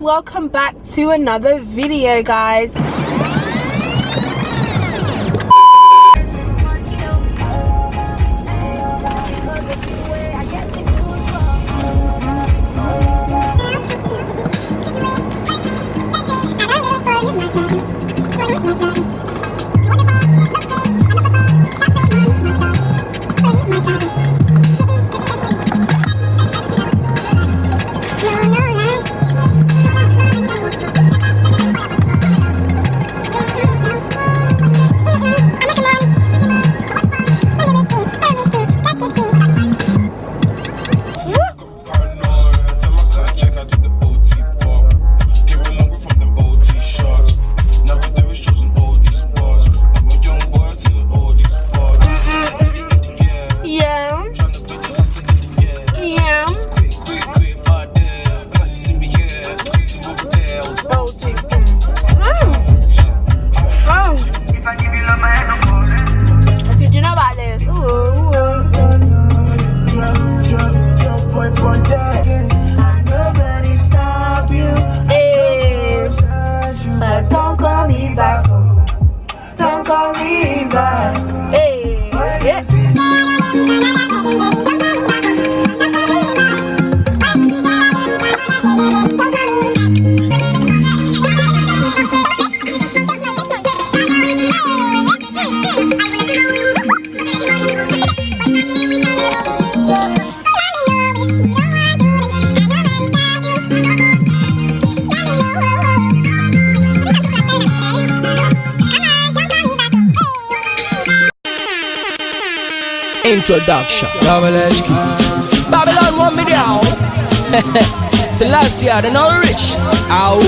Welcome back to another video, guys. Introduction. Lovelies. Babylon want me down. Selassie, the no rich. Ow.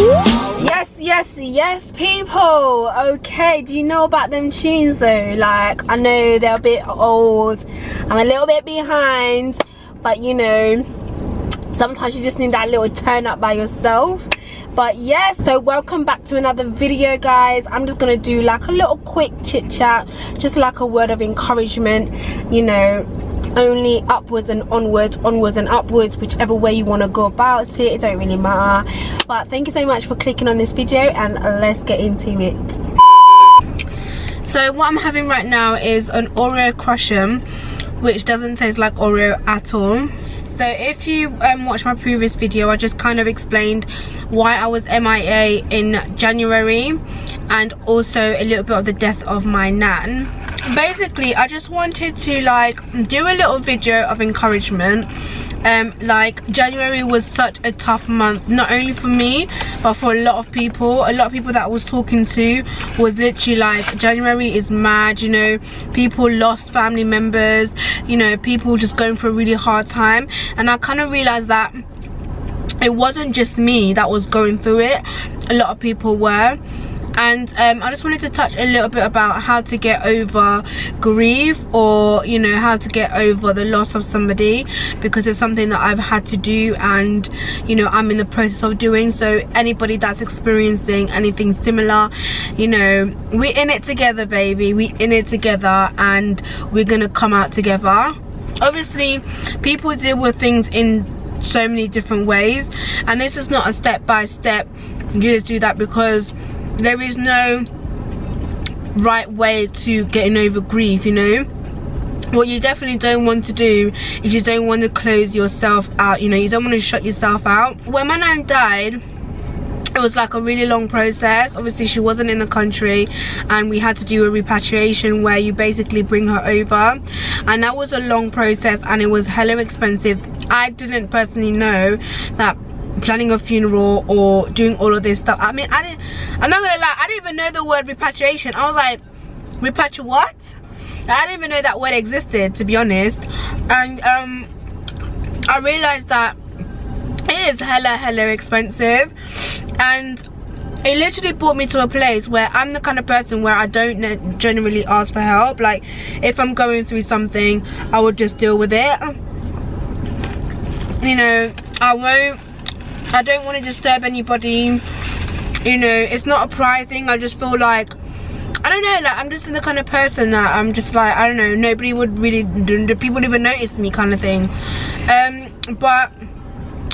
Yes, people. Okay, do you know about them tunes though? Like, I know they're a bit old. I'm a little bit behind, but you know, sometimes you just need that little turn up by yourself. But yes, so welcome back to another video, guys. I'm just gonna do like a little quick chit chat, just like a word of encouragement, you know, only upwards and onwards and upwards, whichever way you want to go about it don't really matter. But thank you so much for clicking on this video, and let's get into it. So what I'm having right now is an Oreo Crush'em, which doesn't taste like Oreo at all. So if you watched my previous video, I just kind of explained why I was MIA in January, and also a little bit of the death of my nan. Basically, I just wanted to like do a little video of encouragement. Like, January was such a tough month, not only for me but for a lot of people that I was talking to was literally like, January is mad, you know, people lost family members, you know, people just going through a really hard time. And I kind of realized that it wasn't just me that was going through it, a lot of people were. And I just wanted to touch a little bit about how to get over grief, or you know, how to get over the loss of somebody, because it's something that I've had to do, and you know, I'm in the process of doing. So anybody that's experiencing anything similar, you know, we're in it together, baby, we're in it together, and we're gonna come out together. Obviously people deal with things in so many different ways, and this is not a step by step, you just do that, because there is no right way to getting over grief, you know. What you definitely don't want to do is you don't want to close yourself out, you know, you don't want to shut yourself out. When my nan died, it was like a really long process. Obviously she wasn't in the country, and we had to do a repatriation where you basically bring her over, and that was a long process, and it was hella expensive. I didn't personally know that planning a funeral or doing all of this stuff, I mean, I'm not gonna lie, I didn't even know the word repatriation. I was like, repatri what? I didn't even know that word existed, to be honest. And I realized that it is hella expensive, and it literally brought me to a place where I'm the kind of person where I don't generally ask for help. Like, if I'm going through something, I would just deal with it, you know. I don't want to disturb anybody, you know. It's not a pride thing. I just feel like, I don't know, like, I'm just the kind of person that I'm just like, I don't know, nobody would really, people would even notice me kind of thing. But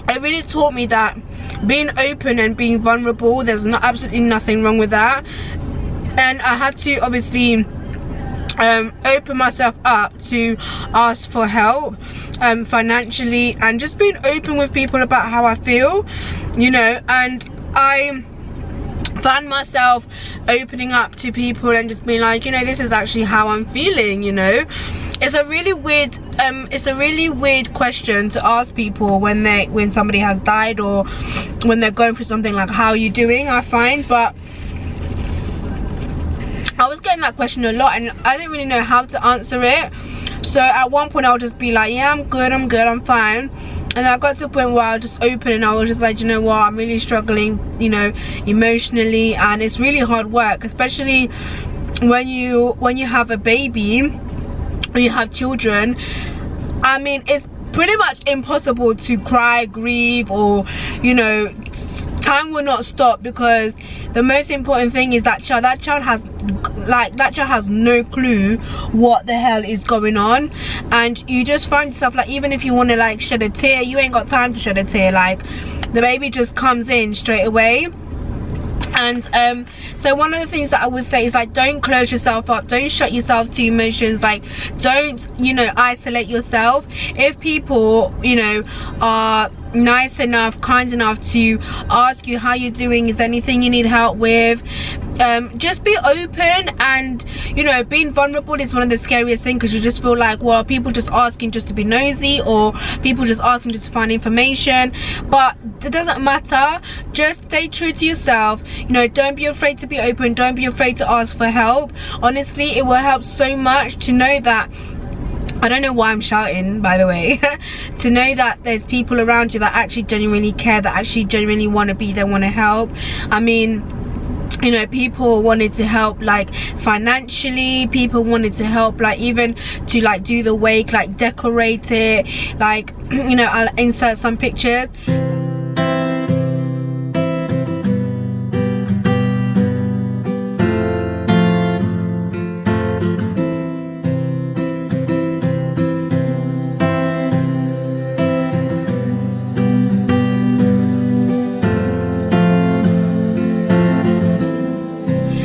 it really taught me that being open and being vulnerable, there's absolutely nothing wrong with that. And I had to obviously open myself up to ask for help financially, and just being open with people about how I feel, you know. And I found myself opening up to people and just being like, you know, this is actually how I'm feeling, you know. It's a really weird question to ask people when somebody has died, or when they're going through something like, how are you doing, I find. But I was getting that question a lot and I didn't really know how to answer it. So at one point I'll just be like, yeah, I'm good, I'm fine. And I got to a point where I was just open and I was just like, you know what, I'm really struggling, you know, emotionally, and it's really hard work, especially when you have a baby, when you have children. I mean, it's pretty much impossible to cry, grieve, or, you know, time will not stop, because the most important thing is that child has no clue what the hell is going on. And you just find yourself, like, even if you want to like shed a tear, you ain't got time to shed a tear. Like, the baby just comes in straight away. And so one of the things that I would say is, like, don't close yourself up, don't shut yourself to emotions, like, don't, you know, isolate yourself. If people, you know, are nice enough, kind enough to ask you how you're doing, is there anything you need help with, just be open. And, you know, being vulnerable is one of the scariest things, because you just feel like, well, people just asking just to be nosy, or people just asking just to find information. But it doesn't matter, just stay true to yourself. You know, don't be afraid to be open, don't be afraid to ask for help. Honestly, it will help so much to know that, I don't know why I'm shouting, by the way, to know that there's people around you that actually genuinely care, that actually genuinely want to be there, want to help. I mean, you know, people wanted to help, like, financially, people wanted to help, like, even to like do the wake, like decorate it, like, you know, I'll insert some pictures.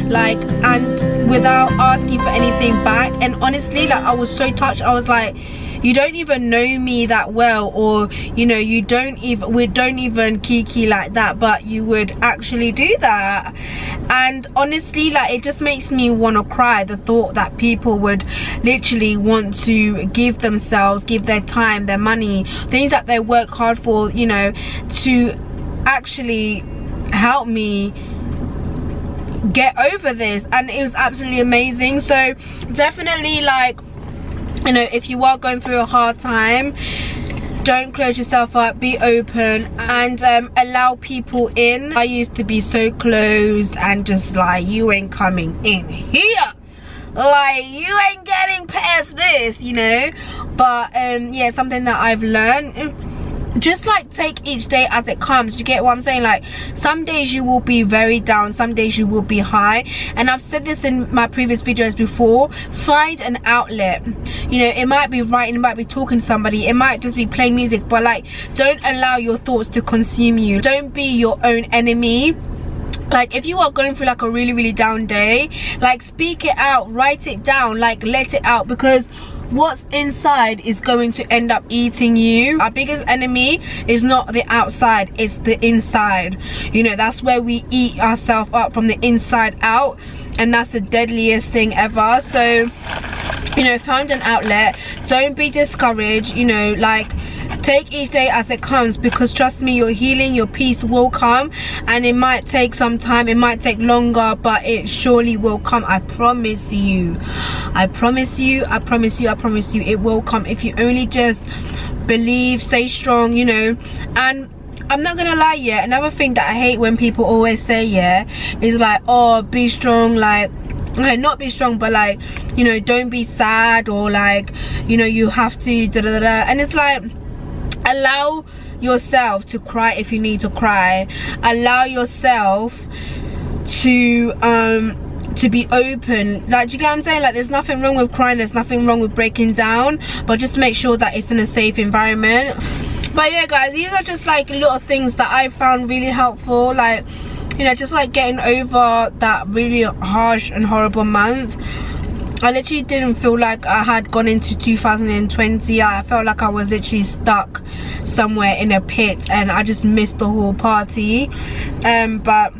Like, and without asking for anything back. And honestly, like, I was so touched. I was like, you don't even know me that well, or, you know, we don't even kiki like that, but you would actually do that. And honestly, like, it just makes me want to cry, the thought that people would literally want to give themselves, give their time, their money, things that they work hard for, you know, to actually help me get over this. And it was absolutely amazing. So definitely, like, you know, if you are going through a hard time, don't close yourself up, be open, and allow people in. I used to be so closed and just like, you ain't coming in here, like, you ain't getting past this, you know. But yeah, something that I've learned, just like take each day as it comes. You get what I'm saying? Like, some days you will be very down, some days you will be high. And I've said this in my previous videos before, find an outlet. You know, it might be writing, it might be talking to somebody, it might just be playing music, but like, don't allow your thoughts to consume you. Don't be your own enemy. Like, if you are going through like a really down day, like, speak it out, write it down, like, let it out, because what's inside is going to end up eating you. Our biggest enemy is not the outside, it's the inside. You know, that's where we eat ourselves up, from the inside out, and that's the deadliest thing ever. So, you know, find an outlet, don't be discouraged, you know, like, take each day as it comes, because trust me, your healing, your peace will come. And it might take some time, it might take longer, but it surely will come. I promise you, I promise you, I promise you, I promise you, it will come if you only just believe, stay strong, you know. And I'm not gonna lie, yeah, another thing that I hate when people always say, yeah, is like, oh, be strong, like, okay, not be strong, but like, you know, don't be sad, or like, you know, you have to da da da. And it's like, allow yourself to cry if you need to cry. Allow yourself to be open. Like, do you get what I'm saying? Like, there's nothing wrong with crying, there's nothing wrong with breaking down, but just make sure that it's in a safe environment. But yeah guys, these are just like little things that I found really helpful, like, you know, just like getting over that really harsh and horrible month. I literally didn't feel like I had gone into 2020. I felt like I was literally stuck somewhere in a pit and I just missed the whole party. But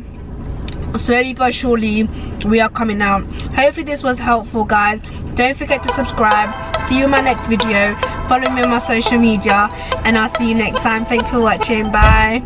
slowly but surely we are coming out. Hopefully this was helpful guys. Don't forget to subscribe. See you in my next video. Follow me on my social media and I'll see you next time. Thanks for watching. Bye.